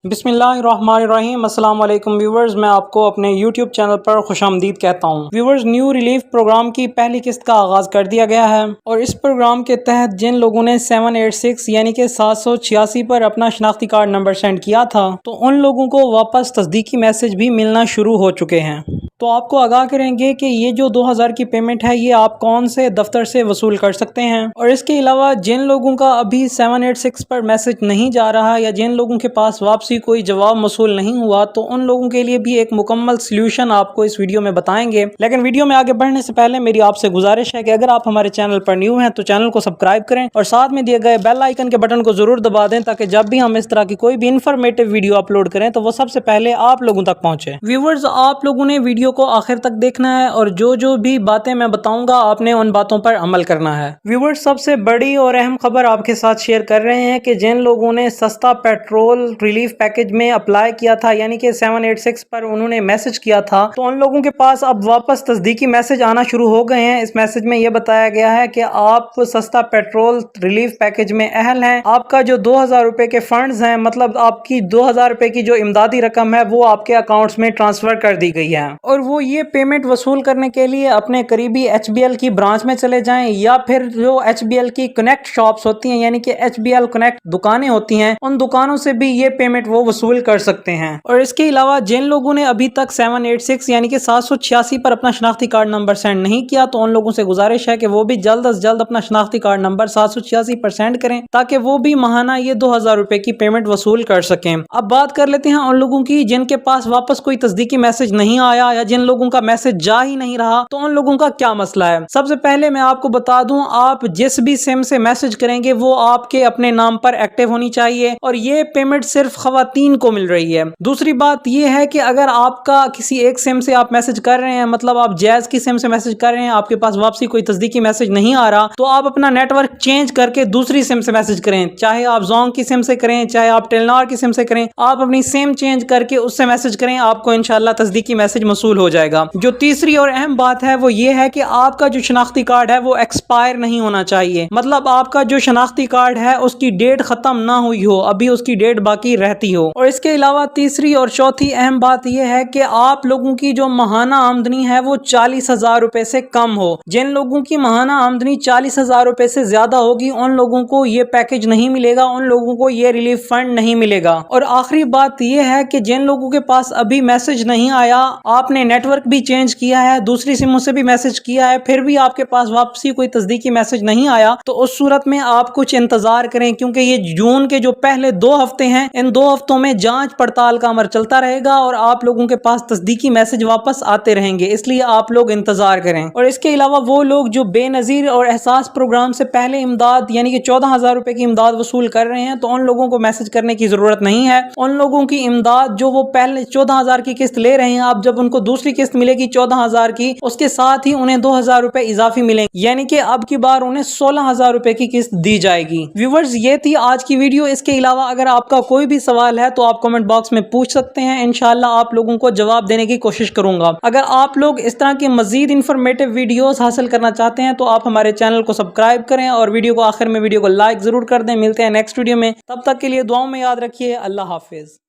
بسم اللہ الرحمن الرحیم۔ السلام علیکم ویورز، میں آپ کو اپنے یوٹیوب چینل پر خوش آمدید کہتا ہوں۔ ویورز، نیو ریلیف پروگرام کی پہلی قسط کا آغاز کر دیا گیا ہے اور اس پروگرام کے تحت جن لوگوں نے 786 یعنی کہ 786 پر اپنا شناختی کارڈ نمبر سینڈ کیا تھا تو ان لوگوں کو واپس تصدیقی میسج بھی ملنا شروع ہو چکے ہیں۔ تو آپ کو آگاہ کریں گے کہ یہ جو 2000 کی پیمنٹ ہے یہ آپ کون سے دفتر سے وصول کر سکتے ہیں، اور اس کے علاوہ جن لوگوں کا ابھی 786 پر میسج نہیں جا رہا یا جن لوگوں کے پاس واپسی کوئی جواب موصول نہیں ہوا تو ان لوگوں کے لیے بھی ایک مکمل سلیوشن آپ کو اس ویڈیو میں بتائیں گے۔ لیکن ویڈیو میں آگے بڑھنے سے پہلے میری آپ سے گزارش ہے کہ اگر آپ ہمارے چینل پر نیو ہیں تو چینل کو سبسکرائب کریں اور ساتھ میں دیے گئے بیل آئیکن کے بٹن کو ضرور دبا دیں تاکہ جب بھی ہم اس طرح کی کوئی بھی انفارمیٹیو ویڈیو اپلوڈ کریں تو وہ سب سے پہلے آپ لوگوں تک پہنچے۔ ویورز، آپ لوگوں نے ویڈیو کو آخر تک دیکھنا ہے اور جو بھی باتیں میں بتاؤں گا آپ نے ان باتوں پر عمل کرنا ہے۔ ویورز، سب سے بڑی اور اہم خبر آپ کے ساتھ شیئر کر رہے ہیں کہ جن لوگوں نے سستا پیٹرول ریلیف پیکج میں اپلائی کیا تھا یعنی کہ 786 پر انہوں نے میسج کیا تھا تو ان لوگوں کے پاس اب واپس تصدیقی میسج آنا شروع ہو گئے ہیں۔ اس میسج میں یہ بتایا گیا ہے کہ آپ سستا پیٹرول ریلیف پیکج میں اہل ہیں، آپ کا جو 2000 روپے کے فنڈز ہیں، مطلب آپ کی 2000 روپے کی جو امدادی رقم ہے وہ آپ کے اکاؤنٹس میں ٹرانسفر کر دی گئی ہے، اور وہ یہ پیمنٹ وصول کرنے کے لیے اپنے قریبی ایچ بی ایل کی برانچ میں چلے جائیں یا پھر جو ایچ بی ایل کی کنیکٹ شاپس ہوتی ہیں یعنی کہ ایچ بی ایل کنیکٹ دکانیں ہوتی ہیں ان دکانوں سے بھی یہ پیمنٹ وہ وصول کر سکتے ہیں۔ اور اس کے علاوہ جن لوگوں نے ابھی تک 786 یعنی کہ 786 پر اپنا شناختی کارڈ نمبر سینڈ نہیں کیا تو ان لوگوں سے گزارش ہے کہ وہ بھی جلد از جلد اپنا شناختی کارڈ نمبر 786 پر سینڈ کریں تاکہ وہ بھی ماہانہ یہ 2000 روپے کی پیمنٹ وصول کر سکیں۔ اب بات کر لیتے ہیں ان لوگوں کی جن کے پاس واپس کوئی تصدیقی میسج نہیں آیا یا جن لوگوں کا میسج جا ہی نہیں رہا تو ان لوگوں کا کیا مسئلہ ہے۔ سب سے پہلے میں آپ کو بتا دوں، آپ جس بھی سم سے میسج کریں گے وہ آپ کے اپنے نام پر ایکٹیو ہونی چاہیے اور یہ پیمنٹ صرف خواتین کو مل رہی ہے۔ دوسری بات یہ ہے کہ اگر آپ کا کسی ایک سم سے آپ میسج کر رہے ہیں، مطلب آپ جیز کی سم سے میسج کر رہے ہیں، آپ کے پاس واپسی کوئی تصدیقی میسج نہیں آ رہا تو آپ اپنا نیٹ ورک چینج کر کے دوسری سم سے میسج کریں، چاہے آپ زونگ کی سم سے کریں چاہے آپ ٹیلنار کی سم سے کریں، آپ اپنی سم چینج کر کے اس سے میسج کریں، آپ کو انشاءاللہ تصدیقی میسج موصول ہو جائے گا۔ جو تیسری اور اہم بات ہے وہ یہ ہے کہ آپ کا جو شناختی کارڈ ہے وہ ایکسپائر نہیں ہونا چاہیے، مطلب آپ کا جو شناختی کارڈ ہے اس کی ڈیٹ ختم نہ ہوئی ہو، ابھی اس کی ڈیٹ باقی رہتی ہو۔ اور اس کے علاوہ تیسری اور چوتھی اہم بات یہ ہے کہ آپ لوگوں کی جو ماہانہ آمدنی ہے وہ 40,000 روپے سے کم ہو۔ جن لوگوں کی ماہانہ آمدنی 40,000 روپے سے زیادہ ہوگی ان لوگوں کو یہ پیکج نہیں ملے گا، ان لوگوں کو یہ ریلیف فنڈ نہیں ملے گا۔ اور آخری بات یہ ہے کہ جن لوگوں کے پاس ابھی میسج نہیں آیا، آپ نے نیٹ ورک بھی چینج کیا ہے، دوسری سموں سے بھی میسج کیا ہے، پھر بھی آپ کے پاس واپسی کوئی تصدیقی میسج نہیں آیا تو اس صورت میں آپ کچھ انتظار کریں، کیونکہ یہ جون کے جو پہلے 2 ہفتے ہیں ان 2 ہفتوں میں جانچ پڑتال کا عمل چلتا رہے گا اور آپ لوگوں کے پاس تصدیقی میسج واپس آتے رہیں گے، اس لیے آپ لوگ انتظار کریں۔ اور اس کے علاوہ وہ لوگ جو بے نظیر اور احساس پروگرام سے پہلے امداد یعنی کہ 14,000 روپے کی امداد وصول کر رہے ہیں تو ان لوگوں کو میسج کرنے کی ضرورت نہیں ہے۔ ان لوگوں کی امداد جو وہ پہلے 14,000 کی قسط لے رہے ہیں، اب جب ان کو دوسری قسط ملے گی 14,000 کی، اس کے ساتھ ہی انہیں 2,000 روپے اضافی ملیں گے، یعنی کہ اب کی بار انہیں 16,000 روپے کی قسط دی جائے گی۔ ویورز، یہ تھی آج کی ویڈیو۔ اس کے علاوہ اگر آپ کا کوئی بھی سوال ہے تو آپ کمنٹ باکس میں پوچھ سکتے ہیں، انشاءاللہ آپ لوگوں کو جواب دینے کی کوشش کروں گا۔ اگر آپ لوگ اس طرح کی مزید انفارمیٹیو ویڈیوز حاصل کرنا چاہتے ہیں تو آپ ہمارے چینل کو سبسکرائب کریں اور ویڈیو کو آخر میں ویڈیو کو لائک ضرور کر دیں۔ ملتے ہیں نیکسٹ ویڈیو میں، تب تک کے لیے دعاؤں میں یاد رکھیے۔ اللہ حافظ۔